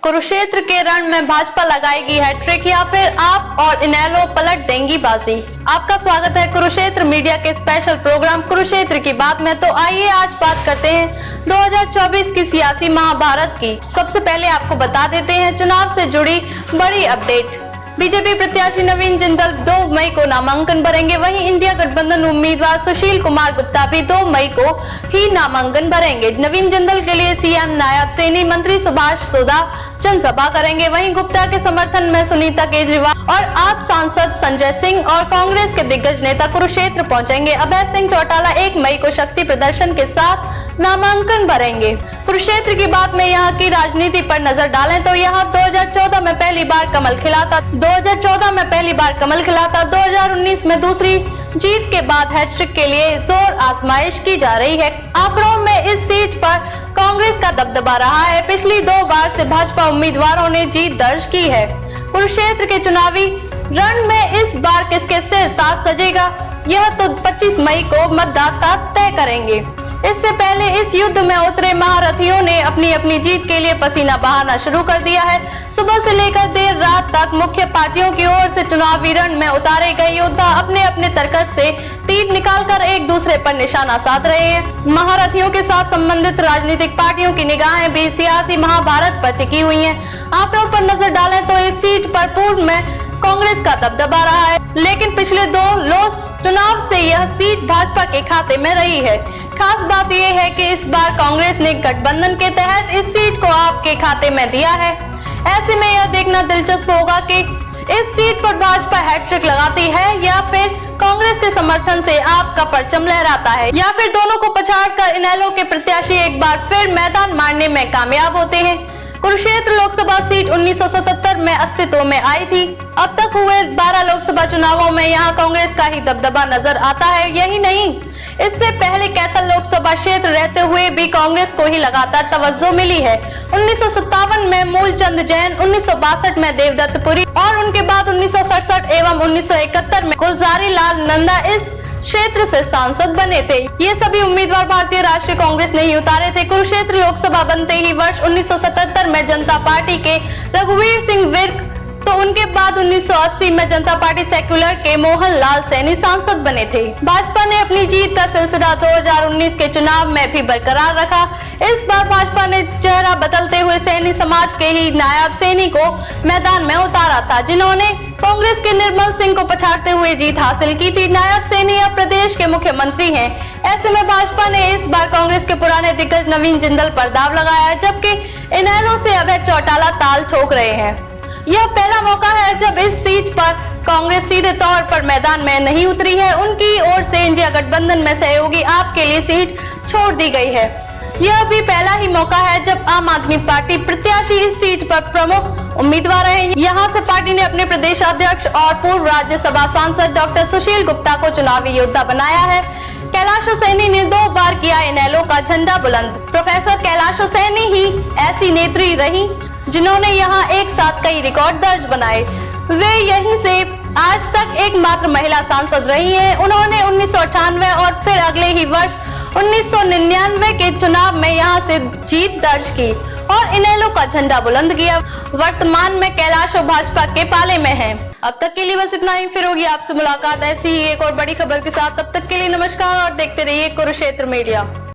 कुरुक्षेत्र के रण में भाजपा लगाएगी हैट्रिक या फिर आप और इनेलो पलट देंगी बाजी। आपका स्वागत है कुरुक्षेत्र मीडिया के स्पेशल प्रोग्राम कुरुक्षेत्र की बात में। तो आइए आज बात करते हैं 2024 की सियासी महाभारत की। सबसे पहले आपको बता देते हैं चुनाव से जुड़ी बड़ी अपडेट। बीजेपी प्रत्याशी नवीन जिंदल 2 मई को नामांकन भरेंगे। वहीं इंडिया गठबंधन उम्मीदवार सुशील कुमार गुप्ता भी 2 मई को ही नामांकन भरेंगे। नवीन जिंदल के लिए सीएम नायब सैनी मंत्री सुभाष सोदा जनसभा करेंगे। वहीं गुप्ता के समर्थन में सुनीता केजरीवाल और आप सांसद संजय सिंह और कांग्रेस के दिग्गज नेता कुरुक्षेत्र पहुंचेंगे। अभय सिंह चौटाला 1 मई को शक्ति प्रदर्शन के साथ नामांकन भरेंगे। कुरुक्षेत्र की बात में यहाँ की राजनीति पर नजर डालें तो यहाँ 2014 में पहली बार कमल खिला था। 2019 में दूसरी जीत के बाद हैट्रिक के लिए जोर आजमाइश की जा रही है। आंकड़ों में इस सीट पर कांग्रेस का दबदबा रहा है। पिछली 2 बार से भाजपा उम्मीदवारों ने जीत दर्ज की है। कुरुक्षेत्र के चुनावी रण में इस बार किसके सिर ताज सजेगा, यह तो 25 मई को मतदाता तय करेंगे। इससे पहले इस युद्ध में उतरे महारथियों ने अपनी अपनी जीत के लिए पसीना बहाना शुरू कर दिया है। सुबह से लेकर देर रात तक मुख्य पार्टियों की ओर से चुनावी रण में उतारे गए योद्धा अपने अपने तरकस से तीर निकालकर एक दूसरे पर निशाना साध रहे हैं। महारथियों के साथ संबंधित राजनीतिक पार्टियों की निगाहें भी सियासी महाभारत पर टिकी हुई हैं। आंकड़ों पर नजर डालें तो इस सीट पर पूर्व में कांग्रेस का दबदबा रहा है, लेकिन पिछले 2 लोकसभा चुनाव से यह सीट भाजपा के खाते में रही है। खास बात यह है कि इस बार कांग्रेस ने गठबंधन के तहत इस सीट को आपके खाते में दिया है। ऐसे में यह देखना दिलचस्प होगा कि इस सीट पर भाजपा हैट्रिक लगाती है या फिर कांग्रेस के समर्थन से आपका परचम लहराता है, या फिर दोनों को पछाड़कर इनेलो के प्रत्याशी एक बार फिर मैदान मारने में कामयाब होते हैं। कुरुक्षेत्र लोकसभा सीट 1977 में अस्तित्व में आई थी। अब तक हुए 12 लोकसभा चुनावों में यहां कांग्रेस का ही दबदबा नजर आता है। यही नहीं, इससे पहले कैथल लोकसभा क्षेत्र रहते हुए भी कांग्रेस को ही लगातार तवज्जो मिली है। 1957 में मूलचंद जैन, 1962 में देवदत्त पुरी और उनके बाद 1967 एवं 1971 में गुलजारी लाल नंदा इस क्षेत्र से सांसद बने थे। ये सभी उम्मीदवार भारतीय राष्ट्रीय कांग्रेस ने ही उतारे थे। कुरुक्षेत्र लोकसभा बनते ही वर्ष 1977 में जनता पार्टी के रघुवीर सिंह विर्क, तो उनके बाद 1980 में जनता पार्टी सेक्युलर के मोहन लाल सैनी सांसद बने थे। भाजपा ने अपनी जीत का सिलसिला 2019 के चुनाव में भी बरकरार रखा। इस बार भाजपा ने चेहरा बदलते हुए सैनी समाज के ही नायब सैनी को मैदान में उतारा था, जिन्होंने कांग्रेस के निर्मल सिंह को पछाड़ते हुए जीत हासिल की थी। नायब सैनी अब प्रदेश के मुख्यमंत्री हैं। ऐसे में भाजपा ने इस बार कांग्रेस के पुराने दिग्गज नवीन जिंदल पर दाव लगाया है, जबकि इनेलो से अभय चौटाला ताल ठोक रहे हैं। यह पहला मौका है जब इस सीट पर कांग्रेस सीधे तौर पर मैदान में नहीं उतरी है। उनकी ओर से इंडिया गठबंधन में सहयोगी आप के लिए सीट छोड़ दी गई है। यह भी पहला ही मौका है जब आम आदमी पार्टी प्रत्याशी इस सीट पर प्रमुख उम्मीदवार हैं। यहाँ से पार्टी ने अपने प्रदेश अध्यक्ष और पूर्व राज्यसभा सांसद डॉक्टर सुशील गुप्ता को चुनावी योद्धा बनाया है। कैलाश सैनी ने 2 बार किया इनेलो का झंडा बुलंद। प्रोफेसर कैलाश सैनी ही ऐसी नेत्री रही जिन्होंने यहाँ एक साथ कई रिकॉर्ड दर्ज बनाए। वे यहीं से आज तक एकमात्र महिला सांसद रही हैं। उन्होंने 1998 और फिर अगले ही वर्ष 1999 के चुनाव में यहाँ से जीत दर्ज की और इनेलो का झंडा बुलंद किया। वर्तमान में कैलाश भाजपा के पाले में हैं। अब तक के लिए बस इतना ही। फिर होगी आपसे मुलाकात ऐसी ही एक और बड़ी खबर के साथ। तब तक के लिए नमस्कार और देखते रहिए कुरुक्षेत्र मीडिया।